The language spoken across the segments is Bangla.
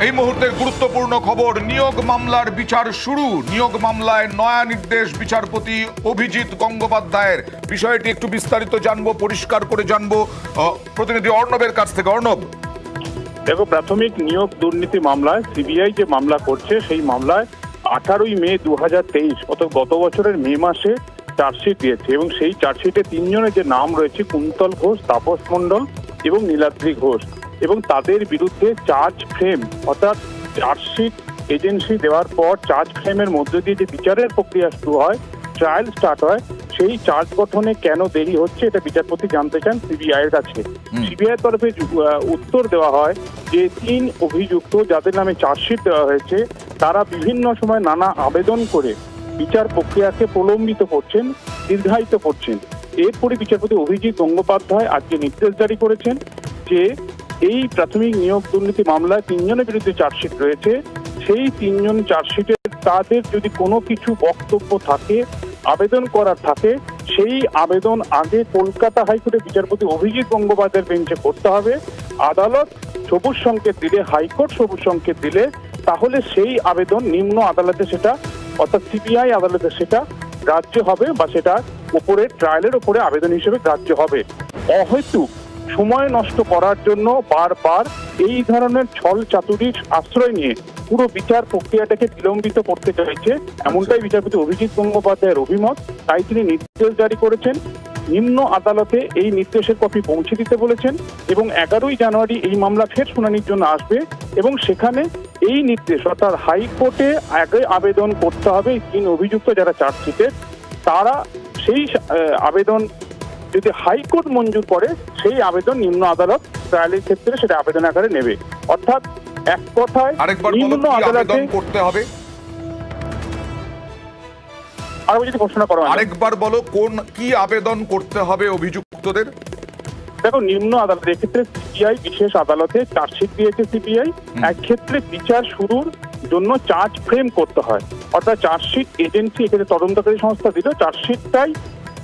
এই মুহূর্তের গুরুত্বপূর্ণ খবর, নিয়োগ মামলার বিচার শুরু। নিয়োগ মামলায় নয়া নির্দেশ বিচারপতি অভিজিৎ গঙ্গোপাধ্যায়ের। বিষয়টি একটু বিস্তারিত জানবো, পরিষ্কার করে জানবো প্রতিনিধি অর্ণবের কাছ থেকে। অর্ণব, দেখো, প্রাথমিক নিয়োগ দুর্নীতি মামলায় সিবিআই যে মামলা করছে সেই মামলায় 18ই মে 2023 গত বছরের মে মাসে চার্জশিট দিয়েছে এবং সেই চার্জশিটে তিনজনের যে নাম রয়েছে, কুন্তল ঘোষ, তাপস মণ্ডল এবং নীলাদ্রি ঘোষ, এবং তাদের বিরুদ্ধে চার্জ ফ্রেম অর্থাৎ চার্জশিট এজেন্সি দেওয়ার পর চার্জ ফ্রেমের মধ্য দিয়ে যে বিচারের প্রক্রিয়া শুরু হয়, ট্রায়াল স্টার্ট হয়, সেই চার্জ গঠনে কেন দেরি হচ্ছে এটা বিচারপতি জানতে চান সিবিআই এর কাছে। সিবিআই এর তরফে উত্তর দেওয়া হয় যে 3 অভিযুক্ত যাদের নামে চার্জশিট দেওয়া হয়েছে তারা বিভিন্ন সময় নানা আবেদন করে বিচার প্রক্রিয়াকে প্রলম্বিত করছেন, দীর্ঘায়িত করছেন। এরপরে বিচারপতি অভিজিৎ গঙ্গোপাধ্যায় আজকে নির্দেশ জারি করেছেন যে এই প্রাথমিক নিয়োগ দুর্নীতি মামলায় 3 জনের বিরুদ্ধে চার্জশিট রয়েছে, সেই 3 জন চার্জশিটে তাদের যদি কোনো কিছু বক্তব্য থাকে, আবেদন করার থাকে, সেই আবেদন আগে কলকাতা হাইকোর্টের বিচারপতি অভিজিৎ গঙ্গোপাধ্যায়ের বেঞ্চে করতে হবে। আদালত সবুজ সংকেত দিলে, হাইকোর্ট সবুজ সংকেত দিলে, তাহলে সেই আবেদন নিম্ন আদালতে সেটা অর্থাৎ সিবিআই আদালতে সেটা গ্রাহ্য হবে বা সেটা উপরে ট্রায়ালের উপরে আবেদন হিসেবে গ্রাহ্য হবে। অহেতুক সময় নষ্ট করার জন্য বারবার এই ধরনের ছল চাতুরির আশ্রয় নিয়ে পুরো বিচার প্রক্রিয়াটাকে বিলম্বিত করতে চাইছে, এমনটাই বিচারপতি অভিজিৎ গঙ্গোপাধ্যায়ের অভিমত। তাই তিনি নির্দেশ জারি করেছেন, নিম্ন আদালতে এই নির্দেশের কপি পৌঁছে দিতে বলেছেন এবং 11ই জানুয়ারি এই মামলা ফের শুনানির জন্য আসবে এবং সেখানে এই নির্দেশ অর্থাৎ হাইকোর্টে আগে আবেদন করতে হবে। 3 অভিযুক্ত যারা চার্জশিটে, তারা সেই আবেদন যদি হাইকোর্ট মঞ্জুর করে সেই আবেদন নিম্ন আদালত ট্রায়ালের ক্ষেত্রে সেটা আবেদন আকারে নেবে। অর্থাৎ এক কথায় নিম্ন আদালতে করতে হবে। আরো যদি ঘোষণা করা হয়, আরেকবার বলো, কোন কি আবেদন করতে হবে অভিযুক্তদের? দেখো, নিম্ন আদালতের ক্ষেত্রে সিবিআই বিশেষ আদালতে চার্জশিট দিয়েছে সিবিআই, এক ক্ষেত্রে বিচার শুরুর জন্য চার্জ ফ্রেম করতে হয়। অর্থাৎ চার্জশিট এজেন্সি এক্ষেত্রে তদন্তকারী সংস্থা দিল, চার্জশিটটাই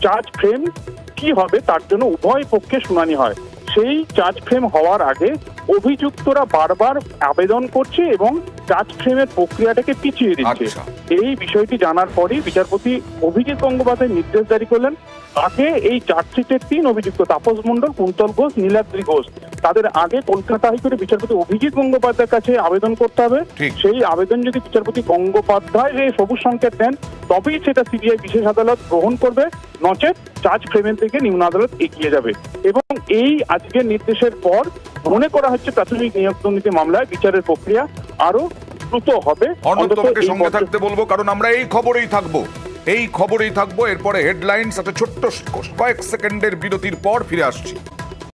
চার্জ ফ্রেম কি হবে তার জন্য উভয় পক্ষে শুনানি হয়। সেই চার্জ ফ্রেম হওয়ার আগে অভিযুক্তরা বারবার আবেদন করছে এবং চার্জ ফ্রেমের প্রক্রিয়াটাকে পিছিয়ে দিচ্ছে। এই বিষয়টি জানার পরই বিচারপতি অভিজিৎ গঙ্গোপাধ্যায় নির্দেশ জারি করলেন, আগে এই চার্জশিটের 3 অভিযুক্ত তাপস মণ্ডল, কুন্তল ঘোষ, নীলাদ্রি ঘোষ, তাদের আগে কলকাতা হাইকোর্টে বিচারপতি অভিজিৎ গঙ্গোপাধ্যায়ের কাছে আবেদন করতে হবে। সেই আবেদন যদি বিচারপতি গঙ্গোপাধ্যায় সবুজ সংকেত দেন তবেই সেটা সিবিআই বিশেষ আদালত গ্রহণ করবে, নচেত চার্জ ফ্রেমের দিকে নিম্ন আদালত এগিয়ে যাবে। এবং এই আজকের নির্দেশের পর মনে করা হচ্ছে প্রাথমিক নিয়োগ দুর্নীতি মামলায় বিচারের প্রক্রিয়া আরো দ্রুত হবে। তোমাকে সঙ্গে থাকতে বলবো, কারণ আমরা এই খবরেই থাকবো। এরপরে হেডলাইন্স, একটা ছোট্ট কয়েক সেকেন্ডের বিরতির পর ফিরে আসছি।